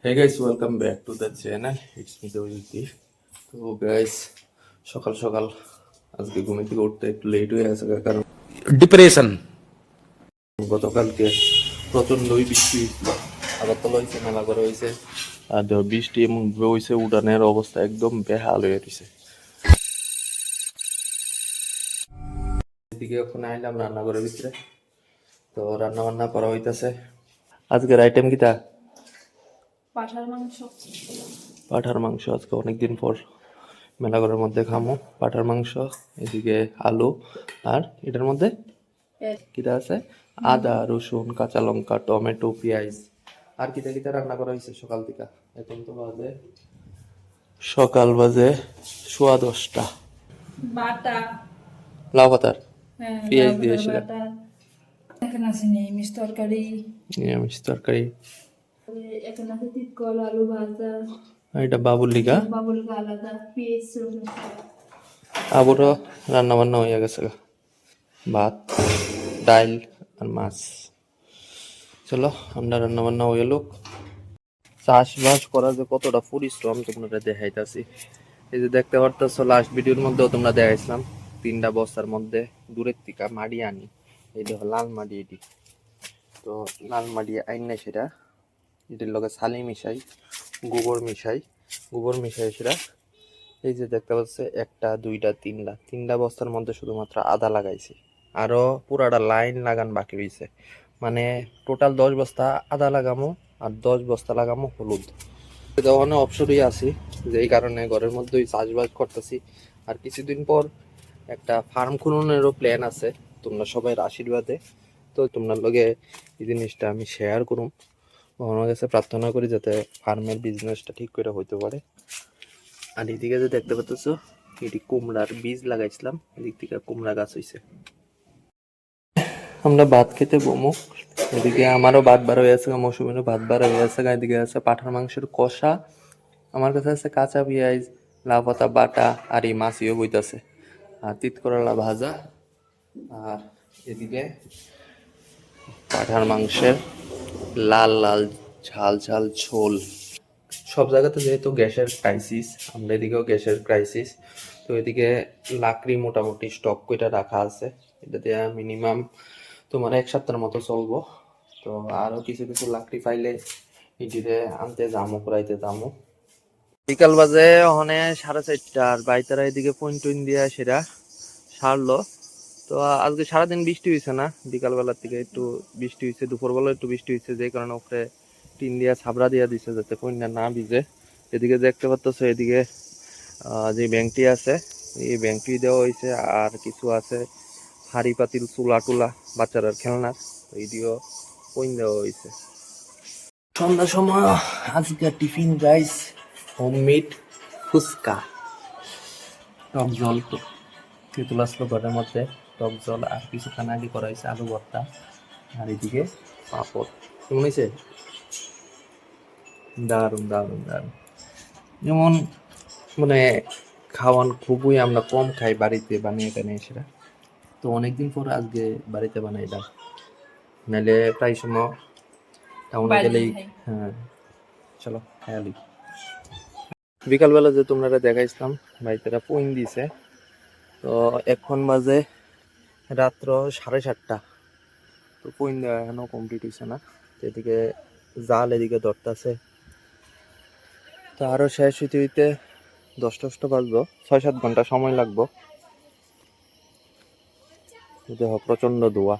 Hey guys, welcome back to the channel. It's me Dojiti. তো guys সকাল সকাল আজকে ঘুম থেকে উঠতে একটু লেট হয়ে গেছে কারণ ডিপ্রেশন। গতকালকে প্রচণ্ডই বৃষ্টি হয়েছিল। আবার তো হয়েছে মেলা করে হয়েছে আর বৃষ্টি এমন হয়েছে উড়ানের অবস্থা একদম বেহাল হয়ে গেছে। এদিকে এখন আইলাম রান্নাঘরের ভিতরে, তো রান্না বান্না করা হইতাছে। আজকের আইটেম কিটা? পাঠার মাংস। পাঠার মাংস আজকে অনেকদিন পর মেলাঘরের মধ্যে খামো পাঠার মাংস। এদিকে আলু আর এটার মধ্যে কিটা আছে আদা রসুন কাঁচা লঙ্কা টমেটো পেঁয়াজ আর কিটা কিটা রান্না করা হয়েছে সকাল থেকে। এখন তো সকাল বাজে 10:15। বাটা। লাউ পাতার হ্যাঁ, পেঁয়াজ লাউ দিয়েছিল, বাটা। এখানে আছে নিরামিষ তরকারি। নিরামিষ তরকারি। এখানে আছে তিতকল আলু ভাজা। আর এটা বাবুর লিগা বাবুলকা আলাদা পেঁয়াজ রসুন। আবারও রান্না বান্না হয়ে গেছে ভাত ডাল আর মাছ। চলো আমরা রান্না বান্না হয়ে গেল। চাষবাস করা যে কতটা পরিশ্রম তোমরা দেখাইতাছি। এই যে দেখতে পারতেছো লাস্ট ভিডিওর মধ্যেও তোমরা দেখাইছিলাম 3টা বস্তার মধ্যে দূরের থেকে মাটি আনি। এই দেখো লাল মাটি, এটি তো লাল মাটি আইন না সেটা এটির লগে ছালি মিশাই গোবর মিশাই সেটা। এই যে দেখতে পাচ্ছে 1টা 2টা 3টা বস্তার মধ্যে শুধুমাত্র আদা লাগাইছি, আরো পুরাটা লাইন লাগান বাকি হয়েছে। মানে টোটাল 10 বস্তা আদা লাগামো আর 10 বস্তা লাগামো হলুদ। তখন অবসরই আছি, যেই কারণে ঘরের মধ্যেই চাষবাস করতেছি। আর কিছুদিন পর একটা ফার্ম খুলনেরও প্ল্যান আছে তোমরা সবাই আশীর্বাদে। তো তোমরা লগে এই জিনিসটা আমি শেয়ার করুম। আমার কাছে প্রার্থনা করি যাতে ফার্মের বিজনেসটা ঠিক করে হইতে পারে। আর এদিকে যে দেখতে পাচ্ছ এটি কুমড়ার বীজ লাগাইছিলাম, এদিক থেকে কুমড়া গাছ হয়েছে। আমরা ভাত খেতে বমু। এদিকে আমারও ভাত বার হয়ে আছে, মৌসুমিরও ভাত বার হয়ে আছে। এদিকে আছে পাঠার মাংসের কষা, আমার কাছে আছে কাঁচা পেঁয়াজ লাউ পাতা বাটা আর এই মাছিও বইতাছে আর তিত করলা ভাজা। আর এদিকে পাঠার মাংসের লাল লাল ঝাল ঝাল ঝোল। সব জায়গাতে যেহেতু গ্যাসের ক্রাইসিস, আমরা এদিকেও গ্যাসের ক্রাইসিস। তো এদিকে লাকড়ি মোটামুটি স্টক করে রাখা আছে, এটা দিয়ে মিনিমাম তোমার 1 সপ্তাহের মতো চলবো। তো আরো কিছু কিছু লাকড়ি পাইলে এটিতে আনতে যামো কুড়াইতে যামো। বিকাল বাজে ওখানে 4:30 আর বাইতারা এদিকে পয়েন্ট দিয়ে সেটা সারলো। তো আজকে সারাদিন বৃষ্টি হয়েছে না, বিকাল বেলার থেকে একটু বৃষ্টি হয়েছে, দুপুরবেলা একটু বৃষ্টি হয়েছে, যে কারণে উপরে টিন দিয়া ছাবড়া দিয়া দিছে যাতে কন্যা না ভিজে। এদিকে দেখতে পাচ্ছ এদিকে যে ব্যাংকটি আছে এই ব্যাংকটি দেওয়া হয়েছে, আর কিছু আছে হাড়ি পাতিল চুলা টুলা বাচ্চারা খেলনার, এইদিকেও কইন দেওয়া হয়েছে। সন্ধ্যার সময় আজকে টিফিন রাইস হোমমেড ফুচকা টক জল তেঁতুল আসলো ঘরের মধ্যে, টক জল আর কিছুক্ষণ আগে করা হয়েছে আলু ভর্তা আর এদিকে পাঁপড়। কেমন হয়েছে? দারুণ দারুণ দারুণ। যেমন মানে খাওয়ান খুবই আমরা কম খাই বাড়িতে বানিয়ে টানিয়ে সেটা, তো অনেকদিন পর আজকে বাড়িতে বানাইলাম। নাহলে প্রায় সময় টাউনে গেলেই হ্যাঁ চলো খেয়ালি। বিকালবেলা যে তোমরা দেখাইছিলাম বাড়িতে পইন দিছে, তো এখন বাজে রাত্র 7:30। তো পইন দেওয়া এখনো কমপ্লিট হয়েছে না, এদিকে জাল এদিকে ধরতেছে। তো আরো শেষ হইতে হইতে 10টা বাজবো, 6-7 ঘন্টা সময় লাগবো। দেখো প্রচন্ড ধোয়া।